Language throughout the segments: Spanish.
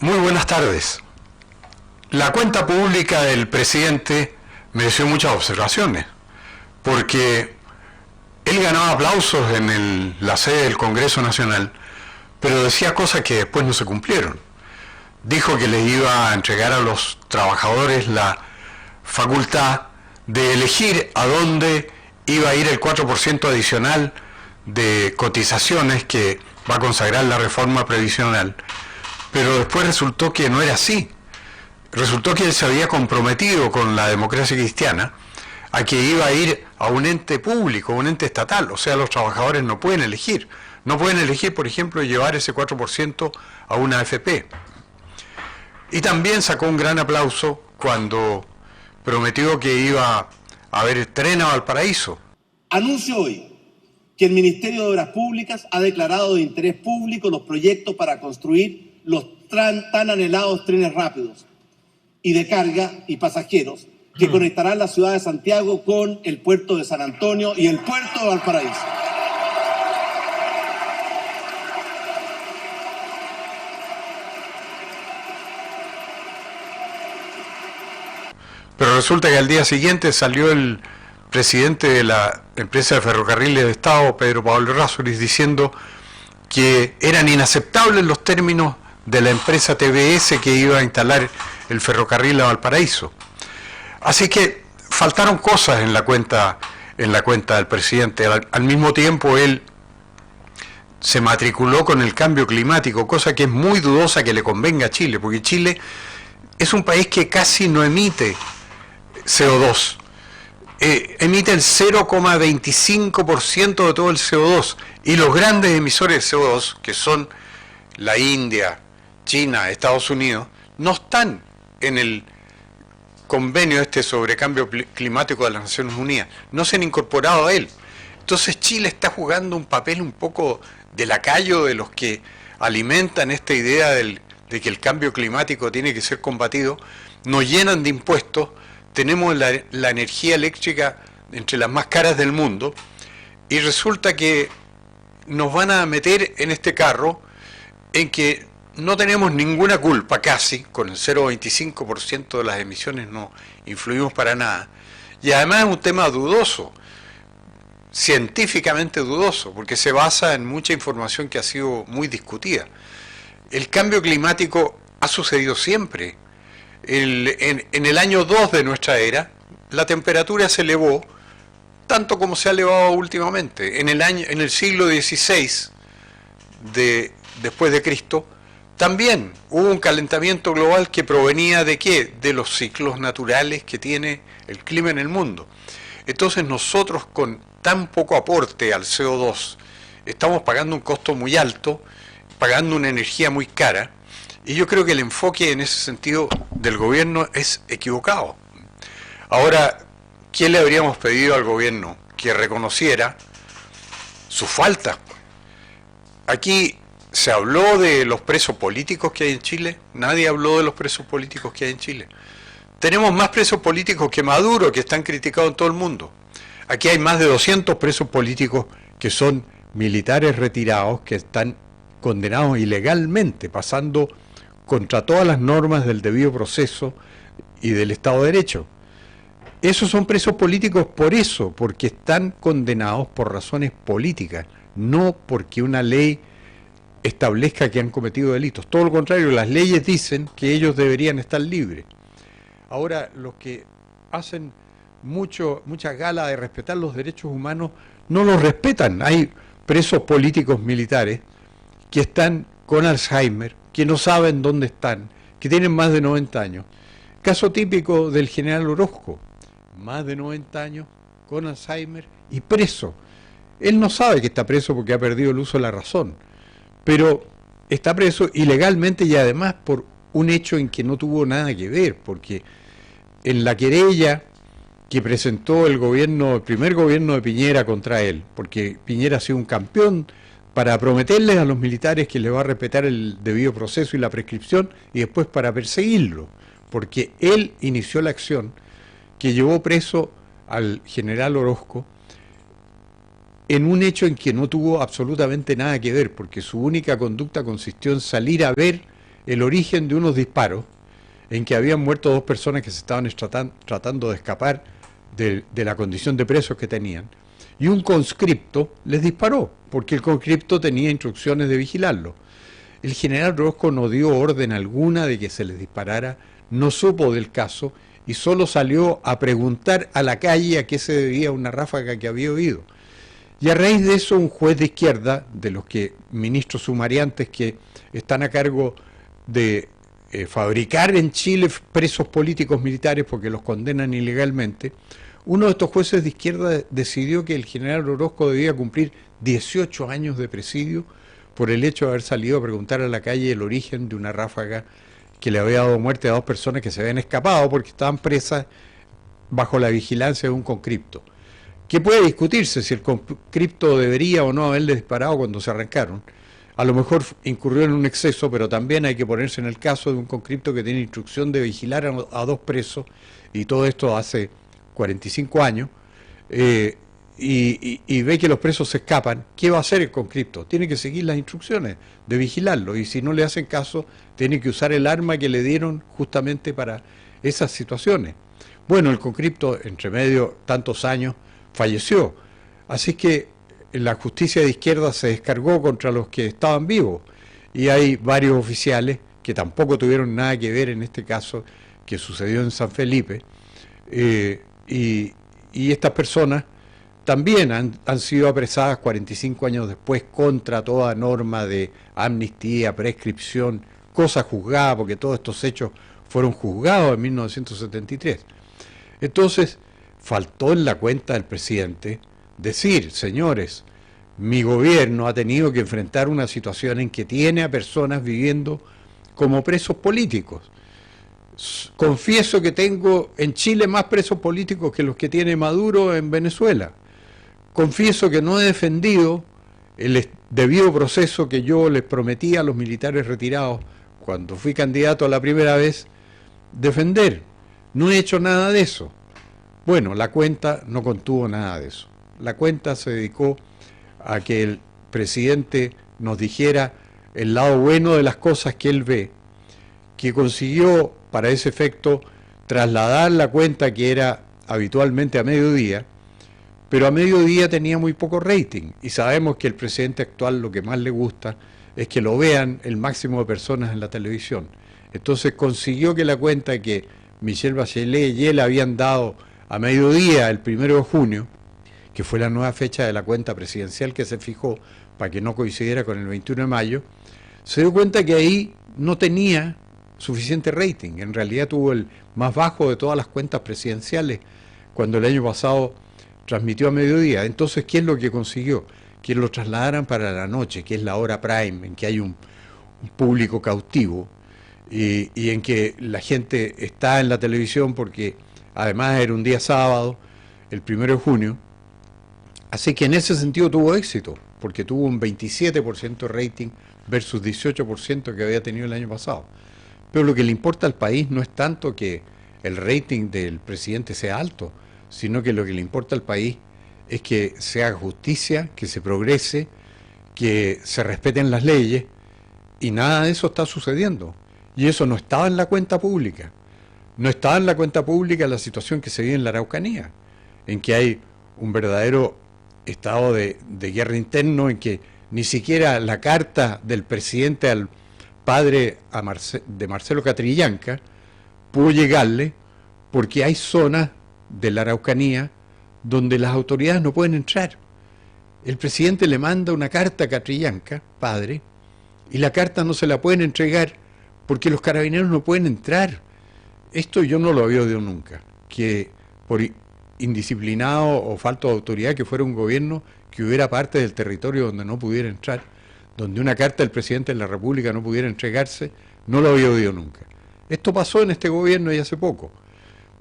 Muy buenas tardes. La cuenta pública del presidente mereció muchas observaciones, porque él ganaba aplausos en la sede del Congreso Nacional, pero decía cosas que después no se cumplieron. Dijo que les iba a entregar a los trabajadores la facultad de elegir a dónde iba a ir el 4% adicional de cotizaciones que va a consagrar la reforma previsional. Pero después resultó que no era así. Resultó que él se había comprometido con la democracia cristiana a que iba a ir a un ente público, un ente estatal. O sea, los trabajadores no pueden elegir. No pueden elegir, por ejemplo, llevar ese 4% a una AFP. Y también sacó un gran aplauso cuando prometió que iba a haber tren a Valparaíso. Anuncio hoy que el Ministerio de Obras Públicas ha declarado de interés público los proyectos para construir los tan anhelados trenes rápidos y de carga y pasajeros que conectarán la ciudad de Santiago con el puerto de San Antonio y el puerto de Valparaíso. Pero resulta que al día siguiente salió el presidente de la empresa de ferrocarriles de Estado, Pedro Pablo Errázuriz, diciendo que eran inaceptables los términos de la empresa TBS que iba a instalar el ferrocarril a Valparaíso. Así que faltaron cosas en la cuenta del presidente. Al mismo tiempo él se matriculó con el cambio climático, cosa que es muy dudosa que le convenga a Chile, porque Chile es un país que casi no emite CO2. Emite el 0,25% de todo el CO2, y los grandes emisores de CO2, que son la India, China, Estados Unidos, no están en el convenio sobre cambio climático de las Naciones Unidas, no se han incorporado a él. Entonces Chile está jugando un papel un poco de lacayo de los que alimentan esta idea de que el cambio climático tiene que ser combatido. Nos llenan de impuestos, tenemos la energía eléctrica entre las más caras del mundo, y resulta que nos van a meter en este carro en que no tenemos ninguna culpa casi, con el 0,25% de las emisiones no influimos para nada, y además es un tema dudoso, científicamente dudoso, porque se basa en mucha información que ha sido muy discutida. El cambio climático ha sucedido siempre. En el año 2 de nuestra era, la temperatura se elevó tanto como se ha elevado últimamente. En el siglo XVI, después de Cristo, también hubo un calentamiento global que provenía ¿de qué? De los ciclos naturales que tiene el clima en el mundo. Entonces nosotros, con tan poco aporte al CO2, estamos pagando un costo muy alto, pagando una energía muy cara, y yo creo que el enfoque en ese sentido del gobierno es equivocado. Ahora, ¿qué le habríamos pedido al gobierno? Que reconociera su falta. Aquí se habló de los presos políticos que hay en Chile, nadie habló de los presos políticos que hay en Chile. Tenemos más presos políticos que Maduro, que están criticados en todo el mundo. Aquí hay más de 200 presos políticos que son militares retirados, que están condenados ilegalmente, pasando contra todas las normas del debido proceso y del Estado de Derecho. Esos son presos políticos por eso, porque están condenados por razones políticas, no porque una ley establezca que han cometido delitos. Todo lo contrario, las leyes dicen que ellos deberían estar libres. Ahora, los que hacen mucha gala de respetar los derechos humanos no los respetan. Hay presos políticos militares que están con Alzheimer, que no saben dónde están, que tienen más de 90 años. Caso típico del general Orozco, más de 90 años, con Alzheimer y preso. Él no sabe que está preso porque ha perdido el uso de la razón, pero está preso ilegalmente, y además por un hecho en que no tuvo nada que ver, porque en la querella que presentó el primer gobierno de Piñera contra él, porque Piñera ha sido un campeón para prometerles a los militares que le va a respetar el debido proceso y la prescripción, y después para perseguirlo, porque él inició la acción que llevó preso al general Orozco en un hecho en que no tuvo absolutamente nada que ver, porque su única conducta consistió en salir a ver el origen de unos disparos en que habían muerto 2 personas que se estaban tratando de escapar de la condición de presos que tenían, y un conscripto les disparó, porque el conscripto tenía instrucciones de vigilarlo. El general Orozco no dio orden alguna de que se les disparara, no supo del caso y solo salió a preguntar a la calle a qué se debía una ráfaga que había oído. Y a raíz de eso un juez de izquierda, de los ministros sumariantes que están a cargo de fabricar en Chile presos políticos militares porque los condenan ilegalmente, uno de estos jueces de izquierda decidió que el general Orozco debía cumplir 18 años de presidio por el hecho de haber salido a preguntar a la calle el origen de una ráfaga que le había dado muerte a 2 personas que se habían escapado porque estaban presas bajo la vigilancia de un conscripto. ¿Qué puede discutirse si el conscripto debería o no haberle disparado cuando se arrancaron? A lo mejor incurrió en un exceso, pero también hay que ponerse en el caso de un conscripto que tiene instrucción de vigilar a 2 presos, y todo esto hace 45 años, y ve que los presos se escapan. ¿Qué va a hacer el conscripto? Tiene que seguir las instrucciones de vigilarlo, y si no le hacen caso, tiene que usar el arma que le dieron justamente para esas situaciones. Bueno, el conscripto, entre medio tantos años, falleció. Así que la justicia de izquierda se descargó contra los que estaban vivos, y hay varios oficiales que tampoco tuvieron nada que ver en este caso que sucedió en San Felipe, y estas personas también han sido apresadas 45 años después contra toda norma de amnistía, prescripción, cosa juzgada, porque todos estos hechos fueron juzgados en 1973. Entonces, faltó en la cuenta del presidente decir: señores, mi gobierno ha tenido que enfrentar una situación en que tiene a personas viviendo como presos políticos. Confieso que tengo en Chile más presos políticos que los que tiene Maduro en Venezuela. Confieso que no he defendido el debido proceso que yo les prometí a los militares retirados cuando fui candidato a la primera vez defender. No he hecho nada de eso. Bueno, la cuenta no contuvo nada de eso. La cuenta se dedicó a que el presidente nos dijera el lado bueno de las cosas que él ve, que consiguió para ese efecto trasladar la cuenta que era habitualmente a mediodía, pero a mediodía tenía muy poco rating, y sabemos que el presidente actual lo que más le gusta es que lo vean el máximo de personas en la televisión. Entonces consiguió que la cuenta que Michelle Bachelet y él habían dado a mediodía el 1 de junio, que fue la nueva fecha de la cuenta presidencial que se fijó para que no coincidiera con el 21 de mayo, se dio cuenta que ahí no tenía suficiente rating. En realidad tuvo el más bajo de todas las cuentas presidenciales cuando el año pasado transmitió a mediodía. Entonces, ¿qué es lo que consiguió? Que lo trasladaran para la noche, que es la hora prime, en que hay un público cautivo y en que la gente está en la televisión porque además era un día sábado, el 1 de junio. Así que en ese sentido tuvo éxito, porque tuvo un 27% de rating versus 18% que había tenido el año pasado. Pero lo que le importa al país no es tanto que el rating del presidente sea alto, sino que lo que le importa al país es que se haga justicia, que se progrese, que se respeten las leyes, y nada de eso está sucediendo. Y eso no estaba en la cuenta pública. No estaba en la cuenta pública la situación que se vive en la Araucanía, en que hay un verdadero estado de guerra interno, en que ni siquiera la carta del presidente al padre de Marcelo Catrillanca pudo llegarle, porque hay zonas de la Araucanía donde las autoridades no pueden entrar. El presidente le manda una carta a Catrillanca, padre, y la carta no se la pueden entregar porque los carabineros no pueden entrar. Esto yo no lo había oído nunca, que por indisciplinado o falta de autoridad que fuera un gobierno que hubiera parte del territorio donde no pudiera entrar, donde una carta del presidente de la República no pudiera entregarse, no lo había oído nunca. Esto pasó en este gobierno y hace poco,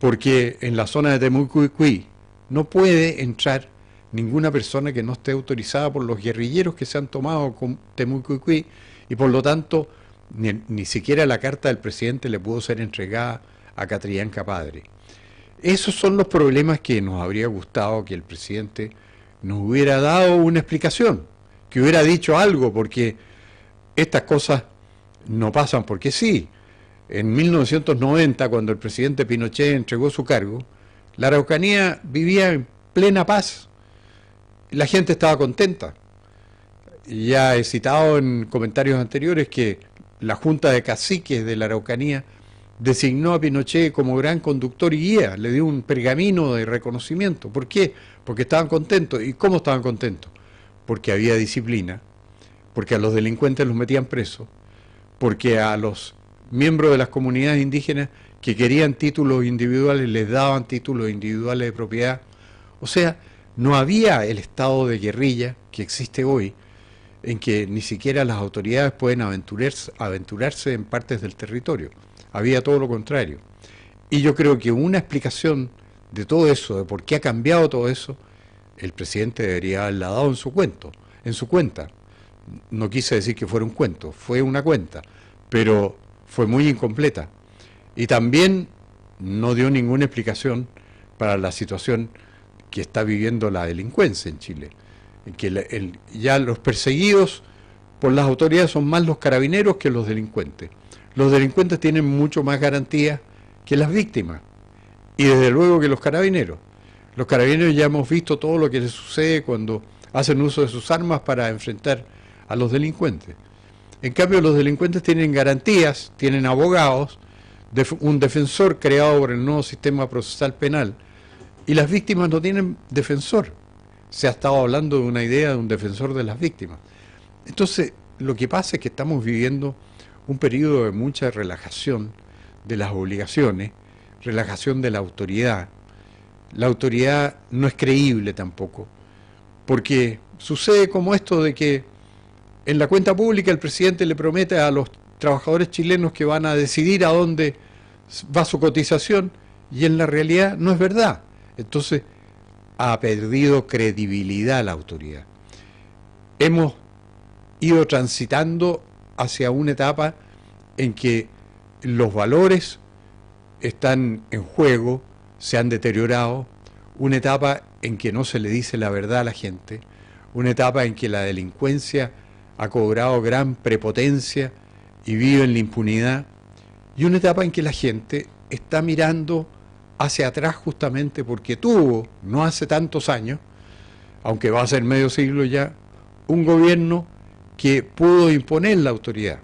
porque en la zona de Temucuicui no puede entrar ninguna persona que no esté autorizada por los guerrilleros que se han tomado con Temucuicui, y por lo tanto ni siquiera la carta del presidente le pudo ser entregada a Catrillanca padre. Esos son los problemas que nos habría gustado que el presidente nos hubiera dado una explicación, que hubiera dicho algo, porque estas cosas no pasan porque sí. En 1990, cuando el presidente Pinochet entregó su cargo, la Araucanía vivía en plena paz. La gente estaba contenta. Ya he citado en comentarios anteriores que la Junta de Caciques de la Araucanía designó a Pinochet como gran conductor y guía, le dio un pergamino de reconocimiento. ¿Por qué? Porque estaban contentos. ¿Y cómo estaban contentos? Porque había disciplina, porque a los delincuentes los metían presos, porque a los miembros de las comunidades indígenas que querían títulos individuales les daban títulos individuales de propiedad. O sea, no había el estado de guerrilla que existe hoy, en que ni siquiera las autoridades pueden aventurarse en partes del territorio. Había todo lo contrario. Y yo creo que una explicación de todo eso, de por qué ha cambiado todo eso, el presidente debería haberla dado en su cuenta. No quise decir que fuera un cuento, fue una cuenta, pero fue muy incompleta. Y también no dio ninguna explicación para la situación que está viviendo la delincuencia en Chile. En que ya los perseguidos por las autoridades son más los carabineros que los delincuentes. Los delincuentes tienen mucho más garantías que las víctimas, y desde luego que los carabineros. Los carabineros ya hemos visto todo lo que les sucede cuando hacen uso de sus armas para enfrentar a los delincuentes. En cambio, los delincuentes tienen garantías, tienen abogados, un defensor creado por el nuevo sistema procesal penal, y las víctimas no tienen defensor. Se ha estado hablando de una idea de un defensor de las víctimas. Entonces, lo que pasa es que estamos viviendo un periodo de mucha relajación de las obligaciones, relajación de la autoridad. La autoridad no es creíble tampoco, porque sucede como esto de que en la cuenta pública el presidente le promete a los trabajadores chilenos que van a decidir a dónde va su cotización, y en la realidad no es verdad. Entonces ha perdido credibilidad la autoridad. Hemos ido transitando hacia una etapa en que los valores están en juego, se han deteriorado, una etapa en que no se le dice la verdad a la gente, una etapa en que la delincuencia ha cobrado gran prepotencia y vive en la impunidad, y una etapa en que la gente está mirando hacia atrás justamente porque tuvo, no hace tantos años, aunque va a ser medio siglo ya, un gobierno que pudo imponer la autoridad.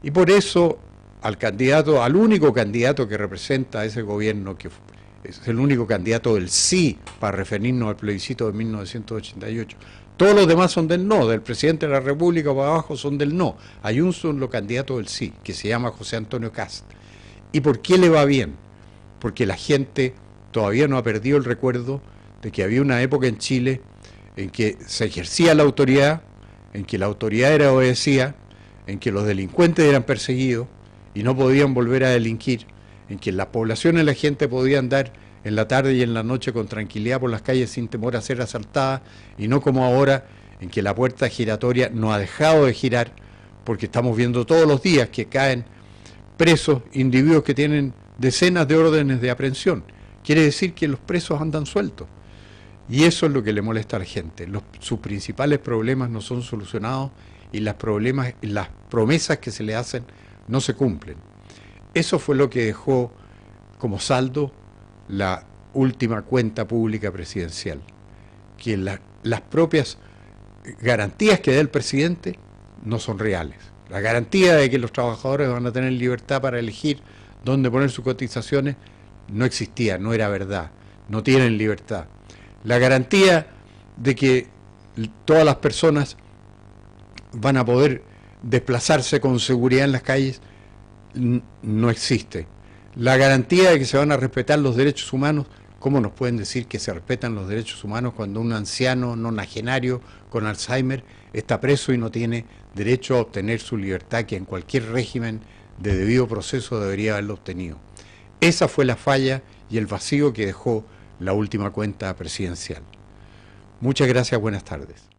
Y por eso al único candidato que representa a ese gobierno, que es el único candidato del sí para referirnos al plebiscito de 1988, todos los demás son del no, del presidente de la República para abajo son del no. Hay un solo candidato del sí, que se llama José Antonio Kast. ¿Y por qué le va bien? Porque la gente todavía no ha perdido el recuerdo de que había una época en Chile en que se ejercía la autoridad, en que la autoridad era obedecida, en que los delincuentes eran perseguidos y no podían volver a delinquir, en que la población y la gente podía andar en la tarde y en la noche con tranquilidad por las calles sin temor a ser asaltada, y no como ahora, en que la puerta giratoria no ha dejado de girar, porque estamos viendo todos los días que caen presos individuos que tienen decenas de órdenes de aprehensión. Quiere decir que los presos andan sueltos. Y eso es lo que le molesta a la gente. Sus principales problemas no son solucionados y las promesas que se le hacen no se cumplen. Eso fue lo que dejó como saldo la última cuenta pública presidencial, que las propias garantías que da el presidente no son reales. La garantía de que los trabajadores van a tener libertad para elegir dónde poner sus cotizaciones no existía, no era verdad, no tienen libertad. La garantía de que todas las personas van a poder desplazarse con seguridad en las calles no existe. La garantía de que se van a respetar los derechos humanos, ¿cómo nos pueden decir que se respetan los derechos humanos cuando un anciano nonagenario con Alzheimer está preso y no tiene derecho a obtener su libertad, que en cualquier régimen de debido proceso debería haberlo obtenido? Esa fue la falla y el vacío que dejó la última cuenta presidencial. Muchas gracias, buenas tardes.